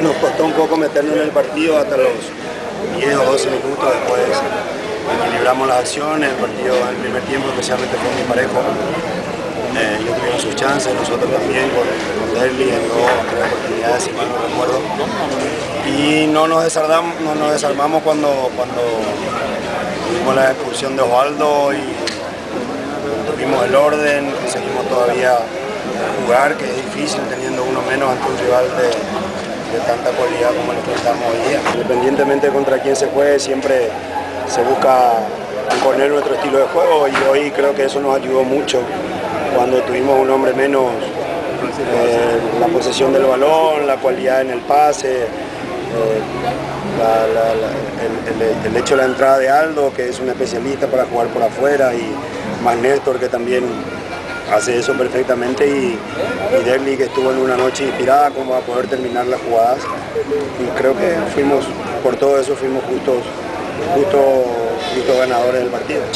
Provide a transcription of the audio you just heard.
Nos costó un poco meternos en el partido hasta los 10 o 12 minutos, después equilibramos las acciones, el partido en el primer tiempo especialmente fue muy parejo. Ellos tuvieron sus chances, nosotros también con Derli en dos o tres oportunidades, si mal no recuerdo. Y no nos desarmamos cuando tuvimos la expulsión de Osvaldo y tuvimos el orden, conseguimos todavía jugar, que es difícil teniendo uno menos ante un rival de tanta cualidad como el que estamos hoy día. Independientemente contra quién se juegue, siempre se busca imponer nuestro estilo de juego y hoy creo que eso nos ayudó mucho cuando tuvimos un hombre menos, la posesión del balón, la cualidad en el pase, el hecho de la entrada de Aldo, que es un especialista para jugar por afuera, y más Néstor, que también hace eso perfectamente, y Derli, que estuvo en una noche inspirada como a poder terminar las jugadas, y creo que por todo eso fuimos justos ganadores del partido.